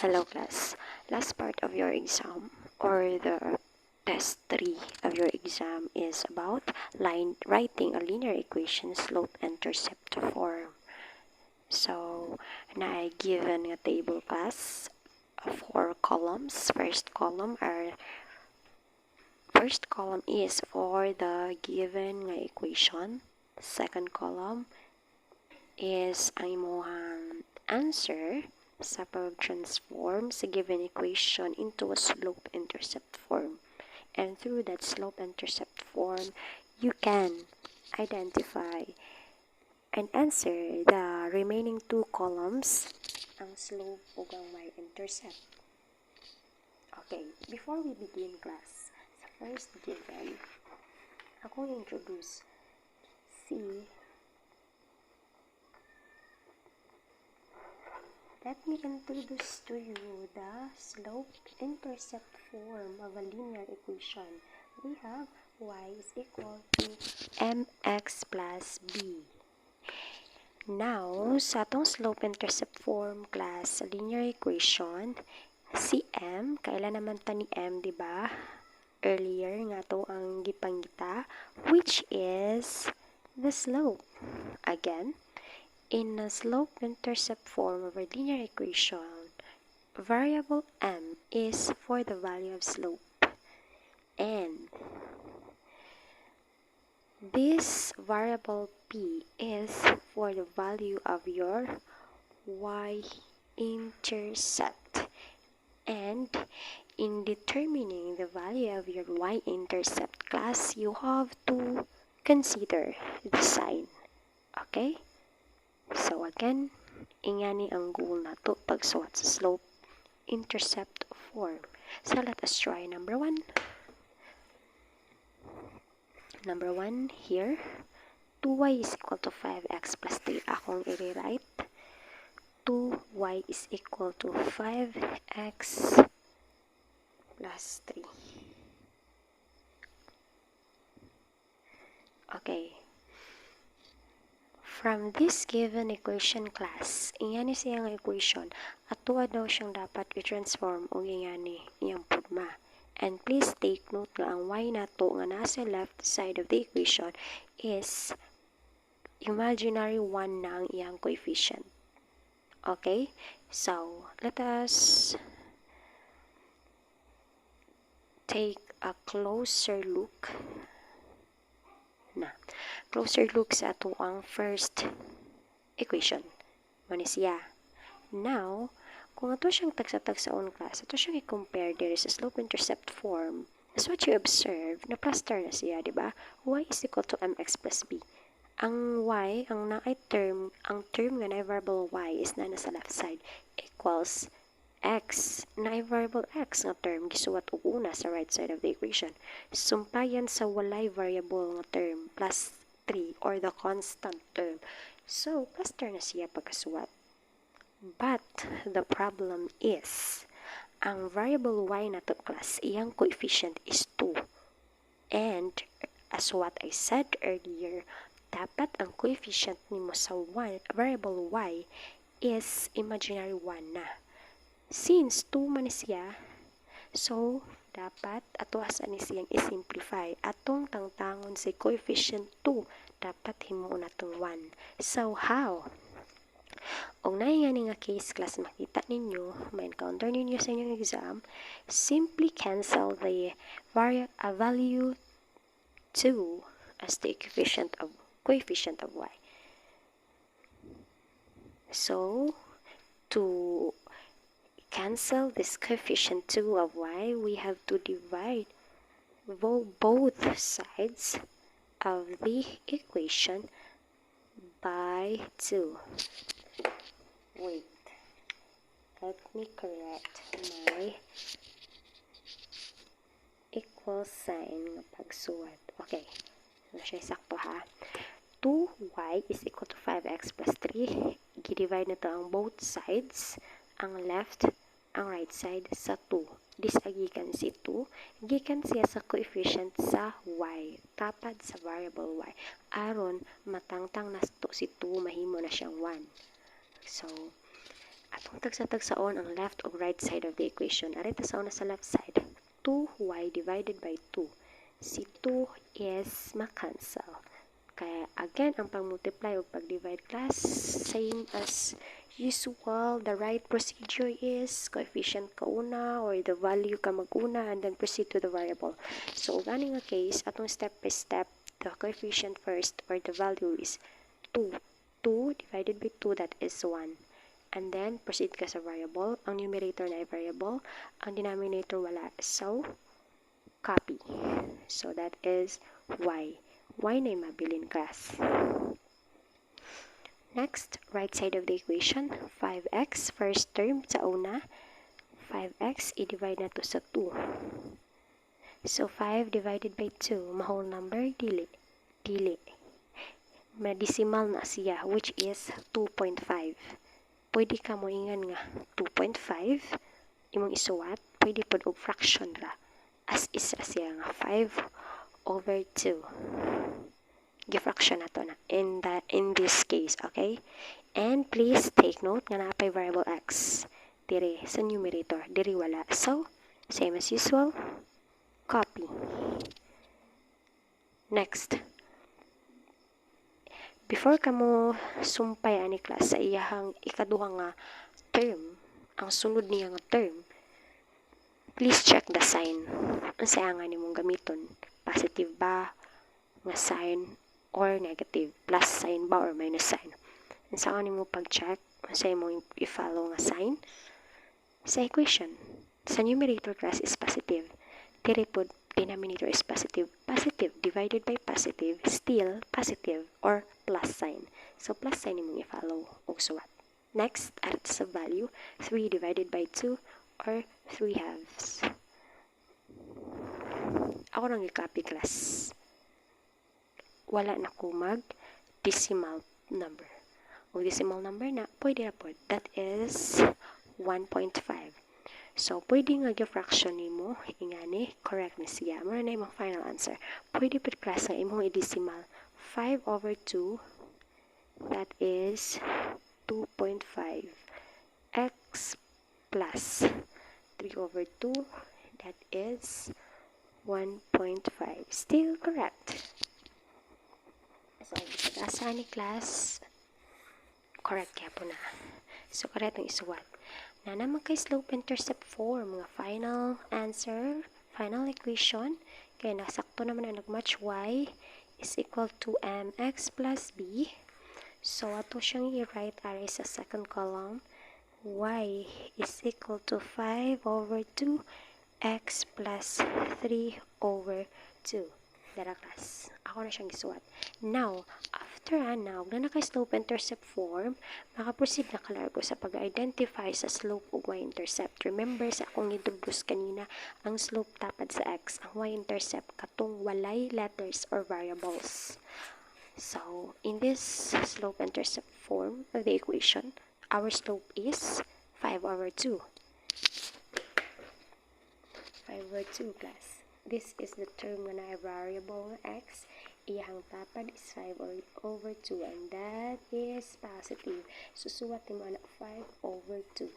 Hello class, last part of your exam or the test 3 of your exam is about writing a linear equation slope-intercept form. So, na I given a table class 4 columns. First column is for the given nga equation. Second column is ang imong answer sa pag-transform sa given equation into a slope-intercept form. And through that slope-intercept form, you can identify and answer the remaining 2 columns, ang slope ug ang y-intercept. Okay, before we begin class, sa first given, akong introduce Let me introduce to you the slope-intercept form of a linear equation. We have y is equal to mx plus b. Now, sa atong slope-intercept form class, sa linear equation, si m, kailan naman ta ni m, di ba? Earlier nga to ang gipanggita, which is the slope. Again, in a slope-intercept form of a linear equation, variable m is for the value of slope, and this variable p is for the value of your y-intercept. And in determining the value of your y-intercept class, you have to consider the sign. Okay? So again, ingani ang goal nato pagsuwat sa slope-intercept form. So let us try number 1. Number 1 here, 2y is equal to 5x plus 3. Akong i-rewrite. 2y is equal to 5x plus 3. Okay. From this given equation class, ingani siyang equation, atuwa daw siyang dapat i-transform o ingani iyang forma. And please take note nga ang y nato nga nasa left side of the equation is imaginary 1 na ang iyang coefficient. Okay? So, let us take a closer look sa ato ang first equation. Mani siya. Now, kung ato siyang tagsa-tagsaon class, ato siyang i-compare diri sa slope-intercept form, as what you observe, na-plaster na siya, di ba? Y is equal to mx plus b. Ang y, ang term nga na variable y is na nasa left side, equals x, na variable x nga term, gisuwat og una sa right side of the equation. Sumpayan sa walay variable nga term, plus 3, or the constant term. So, plaster na siya pagkasuwat. But, the problem is, ang variable y na to class, iyang coefficient is 2. And, as what I said earlier, dapat ang coefficient nimo sa variable y is imaginary 1 na. Since 2 man siya, so, dapat ato asa ni siyang i-simplify. Atong tangtangon si coefficient 2, dapat himuon natong 1. So, how? Og na nga case class makita ninyo, ma-encounter ninyo sa inyong exam, simply cancel the value 2 as the coefficient of y. So, to cancel this coefficient 2 of y, we have to divide both sides of the equation by 2. Wait, let me correct my equal sign ng pagsuwat. Okay, so siya sakto ha. 2y is equal to 5x plus 3. I-divide na to ang both sides, ang left, ang right side sa 2. Disagikan si 2, gikan siya sa coefficient sa y, tapad sa variable y. Aron, matangtang na to si 2, mahimo na siyang 1. So, Atong tagsa-tagsaon ang left o right side of the equation. Ari tasaon na sa left side. 2y divided by 2. Si 2 is makancel. Kaya again, ang pag-multiply o pag-divide class, same as usual. The right procedure is coefficient ka una or the value ka mag-una and then proceed to the variable. So, gani nga case, atong step by step, the coefficient first or the value is 2. 2 divided by 2, that is 1. And then, proceed ka sa variable. Ang numerator na ay variable. Ang denominator wala. So, copy. So, that is y. Y na yung mabilin class. Next, right side of the equation, 5x, first term sa una. 5x, i-divide na to sa 2. So, 5 divided by 2, ma-whole number, dili. Dili. Ma-decimal na siya, which is 2.5. Pwede ka mo ingan nga 2.5, imong isuwat, pwede pod og fraction ra. As isa siya nga 5/2. Gi-fraction na to na in this case, okay? And please take note nga napay variable x dire sa numerator, dire wala. So, same as usual, copy. Next, before ka mo sumpay ani class sa iyahang ikaduha nga term, ang sunod niya nga term, please check the sign. Ang nga nimong gamiton, positive ba nga sign or negative, plus sign ba or minus sign. Ang saan nimo pag-check, sa imong i-follow nga sign sa equation. Sa numerator class is positive. Dire pod denominator is positive. Positive divided by positive, still positive or plus sign. So, plus sign nimong i-follow og suwat. Next, add sa value, 3 divided by 2 or 3/2. Ako nang i-copy class. Wala na ko mag-decimal number. O decimal number na, pwede na po. That is 1.5. So, pwede nga fraction nimo, ingani, correct na siya. Muna na imong final answer. Pwede po class nga imong i-decimal. 5/2, that is 2.5. X plus 3/2, that is 1.5. Still correct. So, asa ni class, correct kaya po na. So, correct ang isuwat. Na naman kay slope-intercept form, mga final answer, final equation, kaya nasakto naman na nag-match y is equal to mx plus b. So, ato siyang i-write aray sa second column, y is equal to 5/2 x plus 3/2. Dara class. Ako na siyang isuwat. Now, after now, na naka-slope-intercept form, makaproceed na kalargo sa pag-identify sa slope o y-intercept. Remember sa akong introduce kanina, ang slope tapad sa x, ang y-intercept katong walay letters or variables. So, in this slope-intercept form of the equation, our slope is 5/2. 5/2 class. This is the term nga na variable x. Iyang tapad is 5/2 and that is positive. Susuwat mo na 5/2.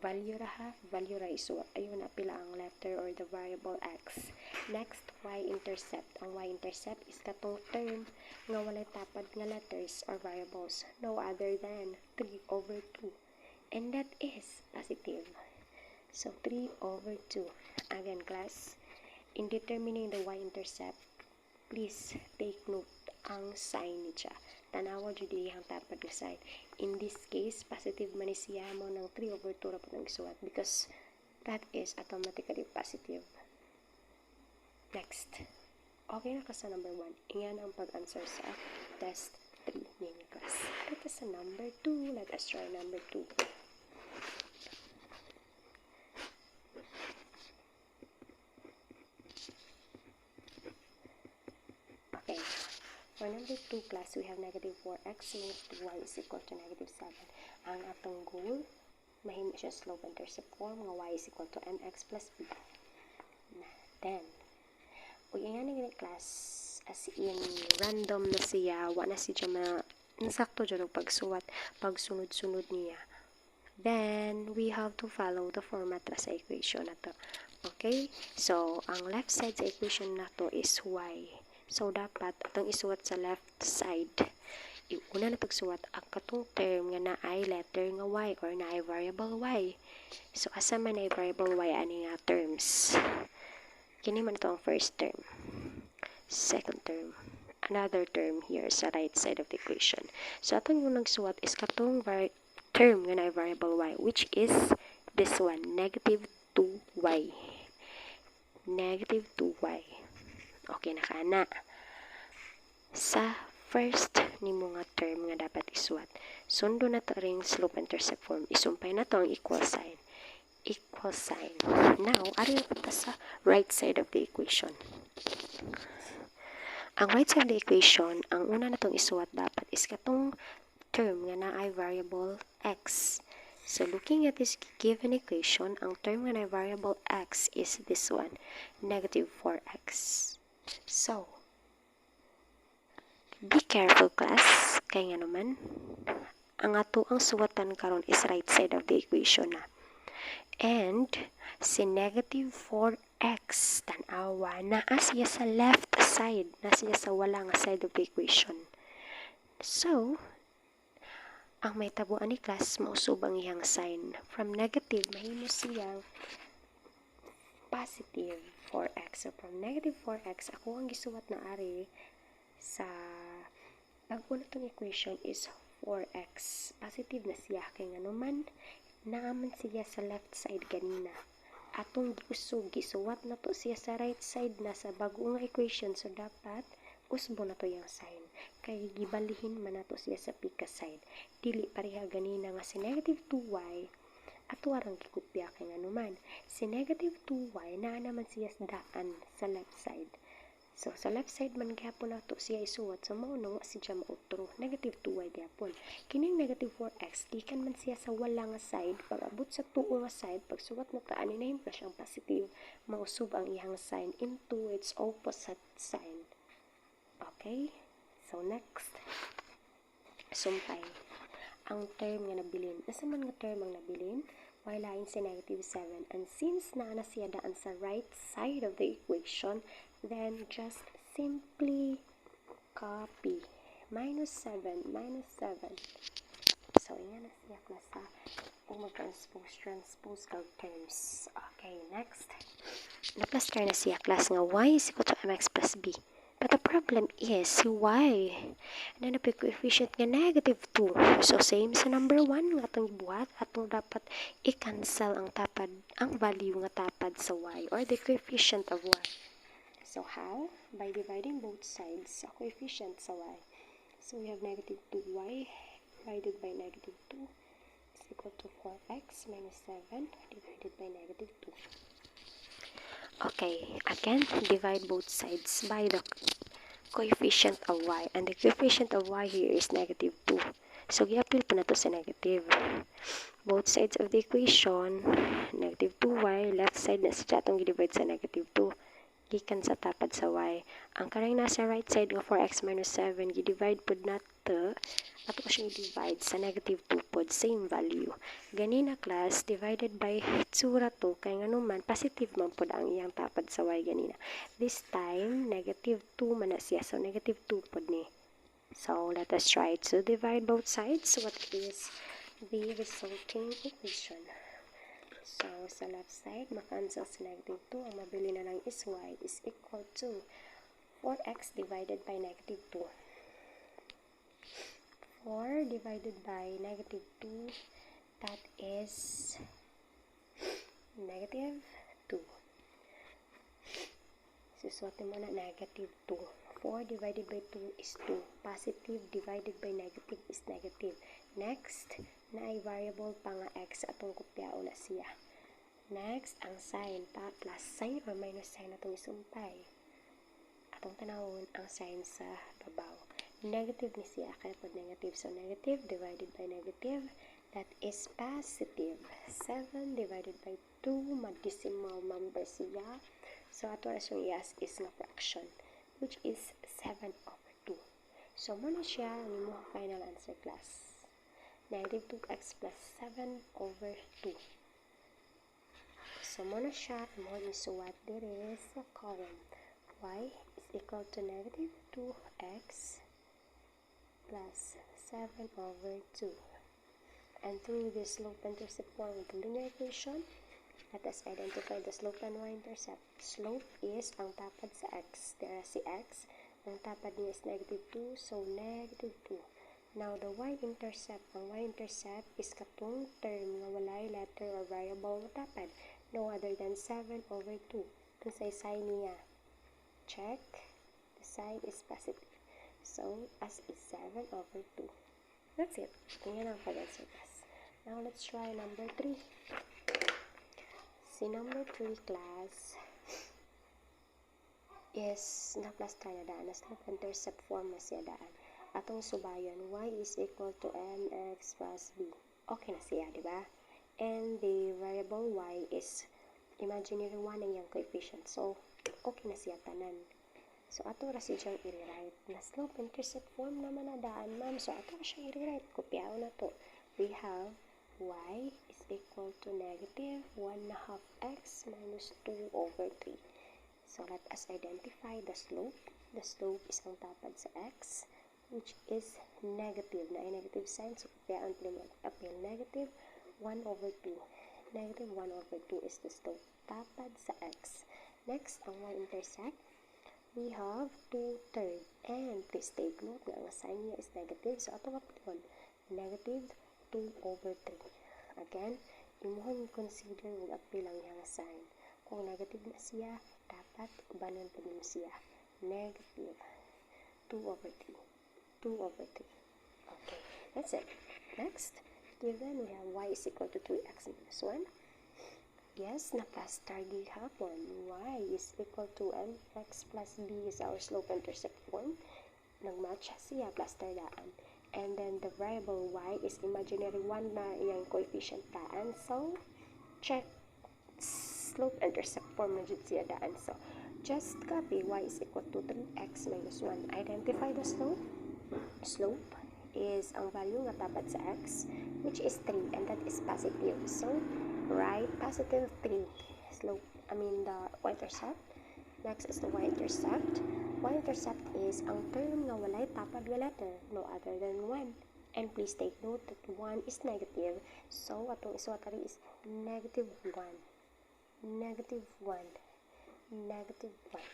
Value ra ha, value ra isuwat. Ayun na pila ang letter or the variable x. Next, y-intercept. Ang y-intercept is katong term nga walay tapad nga letters or variables. No other than 3/2. And that is positive. So, 3/2. Again, class, in determining the y-intercept, please take note ang sign niya. Tanawa jud dihang tapad nga sign. In this case, positive man siya mo ng 3/2 ra po ng isuwat because that is automatically positive. Next. Okay na ka sa number 1. Iyan ang pag-answer sa test 3 ninyo class. Let us sa number 2. Let us try number 2. For number 2 class, we have negative 4x minus 2y is equal to negative 7. Ang atong goal, mahimo siya slope-intercept form, nga y is equal to mx plus b. Then, yan nga class, as in, random na siya, wala na siya insakto dyan ang pagsuwat, pagsunod-sunod niya. Then, we have to follow the format sa equation na to. Okay? So, ang left side sa equation na to is y. So, dapat atong isuwat sa left side. Una na pagsuwat ang katong term nga na ay letter nga y or na ay variable y. So, asa man ay variable y ani nga terms. Kini man ito ang first term. Second term. Another term here sa right side of the equation. So, atong yung nagsuwat is katong term nga na ay variable y, which is this one, negative 2y. Negative 2y. Okay na ka na. Sa first nimo nga term nga dapat isuwat, sundo na to ring slope-intercept form. Isumpay na to ang equal sign. Equal sign. Now, ari na punta sa right side of the equation. Ang right side of the equation, ang una na tong isuwat dapat is katong term nga na ay variable x. So, looking at this given equation, ang term nga na variable x is this one, negative 4x. So, be careful class, kaya nga naman, ang ato ang suwatan karon is right side of the equation na. And, si negative 4x, tanawa, naa siya sa left side, na siya sa wala nga side of the equation. So, ang may tabuan ni class, mausub ang iyang sign. From negative, mahimo siya positive 4x. So, from negative 4x, ako ang gisuwat na ari sa bago na itong equation is 4x. Positive na siya. Kaya nga naman, naaman siya sa left side ganina. Atong giusog, gisuwat na to siya sa right side na sa bago nga equation. So, dapat usbo na to yung sign. Kaya gibalihin man na to siya sa pika side. Dili pareha ganina nga si negative 2y ato arang gikopya kay nga naman. Si negative 2y naa naman siya daan sa left side. So, sa left side man gyapon nato siya isuwat. So, mao nga siya mautro. Negative 2y gyapon. Kining negative 4x, gikan man siya sa wala nga side. Pag abot sa tuo nga side, pag suwat na taan, nahimpa siyang positive. Mausub ang iyang sign into its opposite sign. Okay? So, next. Sumpay. Ang term nga nabilin. Asa man nga term ang nabilin? Y lain si negative 7. And since na siya daan sa right side of the equation, then just simply copy. Minus 7. Minus 7. So, yan na siya na sa transpose kag terms. Okay, next. Naplaster na siya class nga y is equal to mx plus b. But the problem is, si y, na coefficient nga negative 2. So, same sa number 1, nga itong ibuhat, atong dapat i-cancel ang tapad, ang value nga tapad sa y, or the coefficient of y. So, how? By dividing both sides sa coefficient sa y. So, we have negative 2y divided by negative 2 is equal to 4x minus 7 divided by negative 2. Okay, again, divide both sides by the coefficient of y. And the coefficient of y here is negative 2. So, i-appeal pa na to sa negative. Both sides of the equation, negative 2y, left side na siya itong i-divide sa negative 2. Gikan sa tapad sa y. Ang karang nasa right side nga 4x minus 7, i-divide po na to, at ko siyang i-divide sa negative 2 po, same value. Ganina class, divided by tsura to, kaya nga naman, positive man po ang iyang tapad sa y ganina. This time, negative 2 man na siya, so negative 2 po ni. So, let us try to divide both sides. What is the resulting equation? So, sa left side, makancel sa negative 2. Ang mabili na lang is y is equal to 4x divided by negative 2. 4 divided by negative 2, that is negative 2. Susuotin mo na negative 2. 4 divided by 2 is 2. Positive divided by negative is negative. Next, na ay variable pa nga x atong kopyao na siya. Next, ang sign pa plus sign or minus sign atong isumpay. Atong tanawon ang sign sa babaw. Negative ni siya kaya pag negative. So, negative divided by negative, that is positive. 7 divided by 2, mag-decimal number siya. So, ato na siyang i-ask is nga fraction, which is 7/2. So, muna siya ang imong final answer class. negative 2x plus 7 over 2. So, muna siya, mo isuwat dire sa column. Y is equal to negative 2x plus 7 over 2. And through this slope-intercept form of the linear equation, let us identify the slope and y-intercept. Slope is ang tapad sa x. There si x. Ang tapad niya is negative 2, so negative 2. Now, the y-intercept. Ang y-intercept is katong term na walay letter or variable na tapad. No other than 7 over 2. Kung sa sign niya, check. The sign is positive. So, as is 7 over 2. That's it. Yan ang pag-answer test. Now, let's try number 3. Si number 3 class is na-plaster na daan. Na slope-intercept form na siya daan. Atong subayan, y is equal to mx plus b. Okay na siya, di ba? And the variable y is imaginary 1 ang yung coefficient. So, okay na siya tanan. So, ato ra siyang i-rewrite. Na slope-intercept form naman na daan, ma'am. So, ato ra siyang i-rewrite. Kopyaw na to. We have y is equal to negative 1/2 x minus 2 over 3. So, let us identify the slope. The slope is ang tapad sa x, which is negative. Na ay negative sign. So, kopyaw ang appeal negative 1 over 2. Negative 1 over 2 is the slope. Tapad sa x. Next, ang y-intercept. We have 2/3. And please take note na ang sign niya is negative. So, ato kapilon. Negative 2 over 3. Again, imuhon consider yung appeal ang iyang sign. Kung negative na siya, dapat ubanan pa din siya. Negative 2 over 3. 2 over 3. Okay, that's it. Next, given we have y is equal to 3x minus 1. Yes, na-plaster gihapon. Y is equal to mx plus b is our slope-intercept form. Nagmatch siya, plaster daan. And then the variable y is imaginary 1 na yung coefficient daan. So, check slope-intercept form na dyan siya daan. So, just copy y is equal to 3x minus 1. Identify the slope. Slope is ang value nga tapad sa x, which is 3, and that is positive. So, write positive 3. Slope, the y-intercept. Next is the y-intercept. Y-intercept is ang term nga walay tapad nga letter, no other than 1. And please take note that 1 is negative. So, atong isuwatari is negative 1. Negative 1. Negative 1.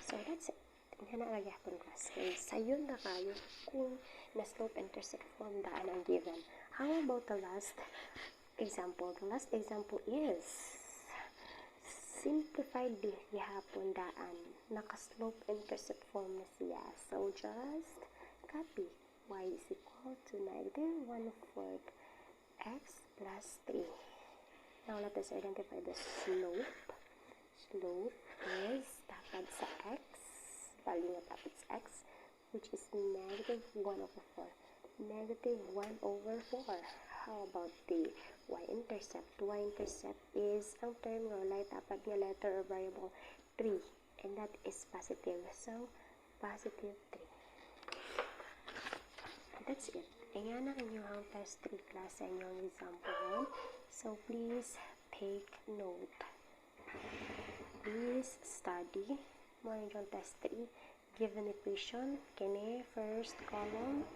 So, that's it. Tingnan na lagi akong class. Kaya sayon na kayo kung na slope-intercept form daan ang given. How about the last example? The last example is simplified gihapon daan. Naka-slope-intercept form na siya. So, just copy. Y is equal to negative 1/4 x plus 3. Now, let us identify the slope. Slope is tapad sa x. Value nga tapad sa x, which is negative 1 over 4. Negative 1 over 4. How about the y-intercept? Y-intercept is ang term nga walay tapad nga letter or variable 3. And that is positive. So, positive 3. That's it. Ayan na inyong test 3 class sa inyong example 1. So, please take note. Please study. Mo inyong test 3. Given equation, kini first column.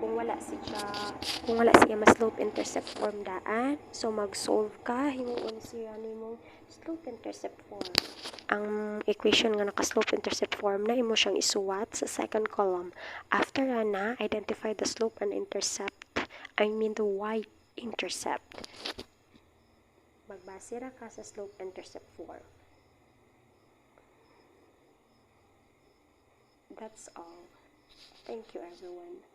Kung wala siya mas slope-intercept form daan, so mag-solve ka, himuon siya nimong slope-intercept form. Ang equation nga naka-slope-intercept form na imo siyang isuwat sa second column. After na, identify the slope and intercept. The y-intercept. Magbase ra ka sa slope-intercept form. That's all. Thank you, everyone.